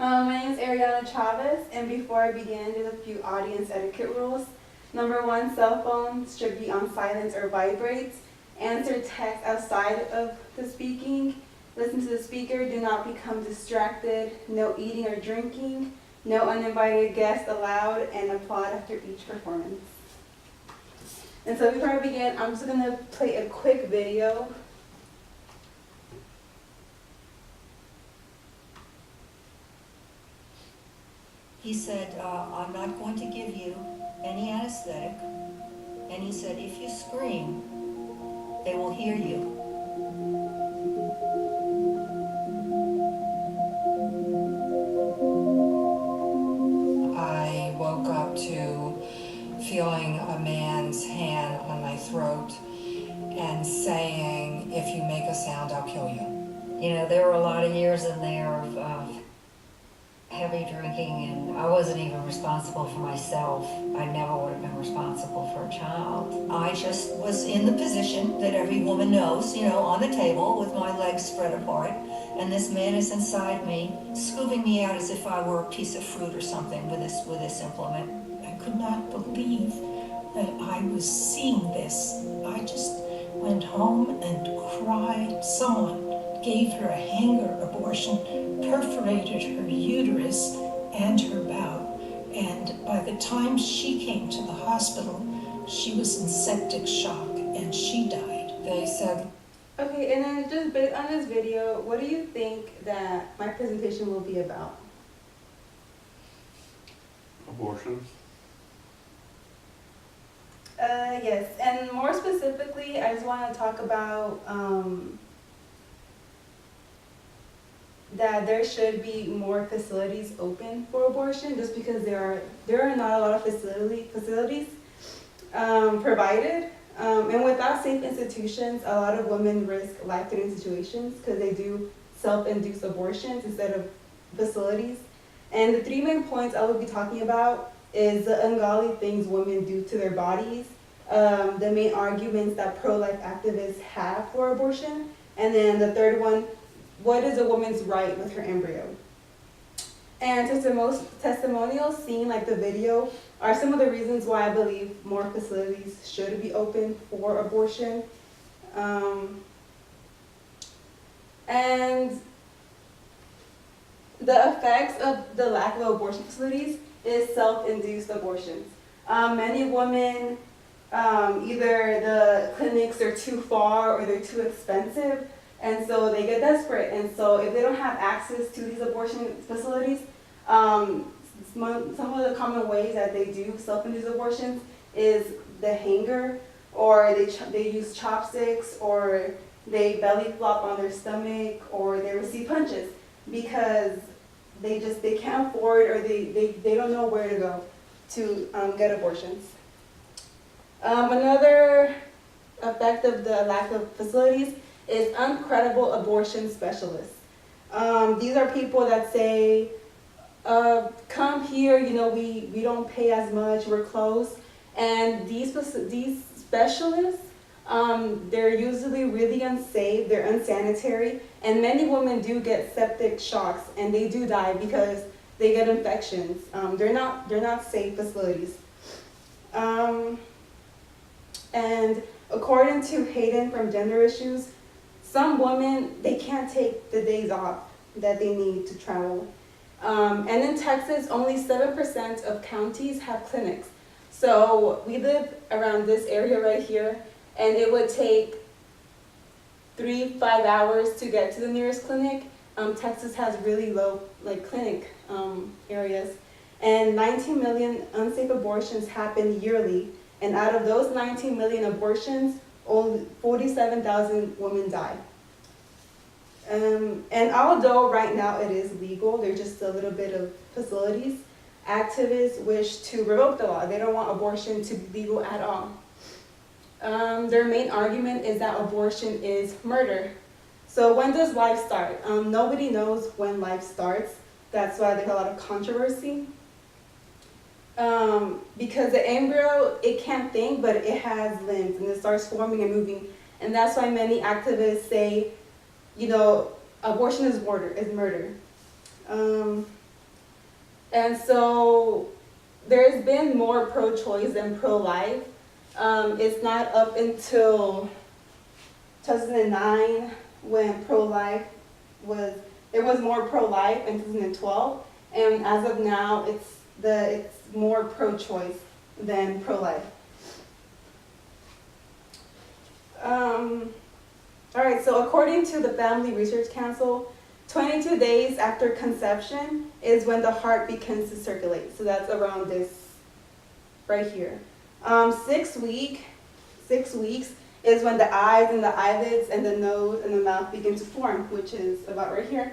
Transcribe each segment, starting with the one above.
My name is Ariana Chavez, and before I begin, there's a few audience etiquette rules. Number one, cell phones should be on silent or vibrate. Answer text outside of the speaking. Listen to the speaker. Do not become distracted. No eating or drinking. No uninvited guests allowed, and applaud after each performance. And so before I begin, I'm just going to play a quick video. He said, I'm not going to give you any anesthetic. And he said, if you scream, they will hear you. I woke up to feeling a man's hand on my throat and saying, if you make a sound, I'll kill you. You know, there were a lot of years in there of heavy drinking, and I wasn't even responsible for myself. I never would have been responsible for a child. I just was in the position that every woman knows, you know, on the table with my legs spread apart, and this man is inside me, scooping me out as if I were a piece of fruit or something with this implement. I could not believe that I was seeing this. I just went home and cried. Someone gave her a hanger abortion, perforated her uterus and her bowel, and by the time she came to the hospital, she was in septic shock and she died. They said, Okay, and then just based on this video, what do you think that my presentation will be about? Abortion. Yes, and more specifically, I just want to talk about that there should be more facilities open for abortion, just because there are not a lot of facilities provided, and without safe institutions, a lot of women risk life-threatening situations because they do self-induced abortions instead of facilities. And the three main points I will be talking about is the ungodly things women do to their bodies, the main arguments that pro-life activists have for abortion, and then the third one, what is a woman's right with her embryo? And testimonials seen like the video are some of the reasons why I believe more facilities should be open for abortion. And the effects of the lack of abortion facilities is self-induced abortions. Many women, either the clinics are too far or they're too expensive, and so they get desperate. And so if they don't have access to these abortion facilities, some of the common ways that they do self-induced abortions is the hanger, or they use chopsticks, or they belly flop on their stomach, or they receive punches because they can't afford, or they don't know where to go to get abortions. Another effect of the lack of facilities is uncredible abortion specialists. These are people that say, come here, you know, we don't pay as much, we're close. And these specialists, they're usually really unsafe, they're unsanitary, and many women do get septic shocks and they do die because they get infections. They're not safe facilities. And according to Hayden from Gender Issues, some women, they can't take the days off that they need to travel. And in Texas, only 7% of counties have clinics. So we live around this area right here, and it would take 3-5 hours to get to the nearest clinic. Texas has really low clinic areas. And 19 million unsafe abortions happen yearly. And out of those 19 million abortions, only 47,000 women die. And although right now it is legal, there's just a little bit of facilities, activists wish to revoke the law. They don't want abortion to be legal at all. Their main argument is that abortion is murder. So when does life start? Nobody knows when life starts. That's why there's a lot of controversy. Because the embryo, it can't think, but it has limbs, and it starts forming and moving. And that's why many activists say, you know, abortion is murder. And so there's been more pro-choice than pro-life. It's not up until 2009 when pro-life it was more pro-life in 2012, and as of now it's more pro-choice than pro-life. All right, so according to the Family Research Council, 22 days after conception is when the heart begins to circulate. So that's around this right here. 6 weeks is when the eyes and the eyelids and the nose and the mouth begin to form, which is about right here.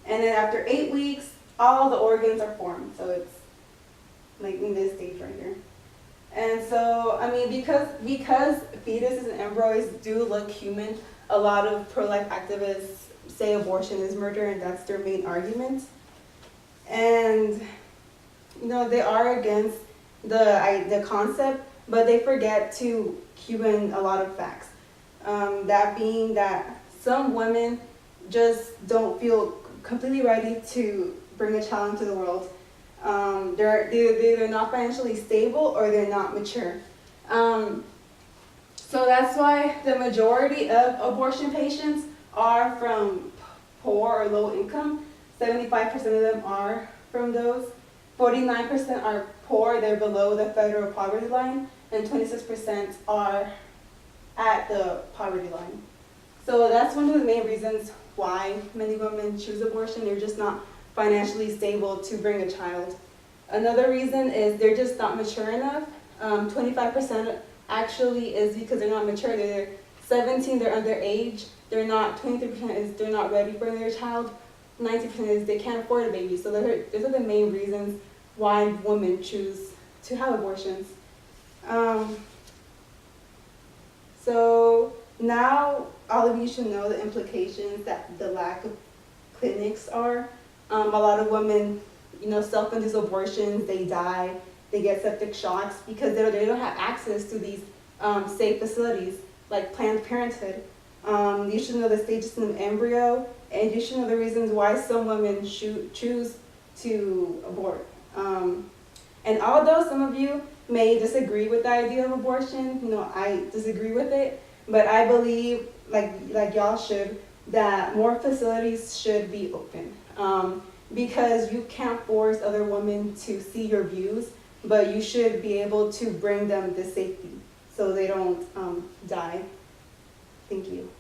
And then after 8 weeks, all the organs are formed. So it's like in this stage right here. And so, I mean, because fetuses and embryos do look human, a lot of pro-life activists say abortion is murder, and that's their main argument. And, you know, they are against the concept, but they forget to cue in a lot of facts. That being that some women just don't feel completely ready to bring a child into the world. They're either not financially stable or they're not mature. So that's why the majority of abortion patients are from poor or low income. 75% of them are from those. 49% are poor, they're below the federal poverty line, and 26% are at the poverty line. So that's one of the main reasons why many women choose abortion. They're just not financially stable to bring a child. Another reason is they're just not mature enough. 25% actually is because they're not mature. They're 17, they're underage. They're not, 23% is they're not ready for their child. 90% is they can't afford a baby. So those are the main reasons why women choose to have abortions. So now all of you should know the implications that the lack of clinics are. A lot of women, you know, self-induced abortions, they die, they get septic shocks because they don't have access to these safe facilities like Planned Parenthood. You should know the stages in the embryo, and you should know the reasons why some women choose to abort. And although some of you may disagree with the idea of abortion, you know, I disagree with it, but I believe, like y'all should, that more facilities should be open. Because you can't force other women to see your views, but you should be able to bring them the safety so they don't die. Thank you.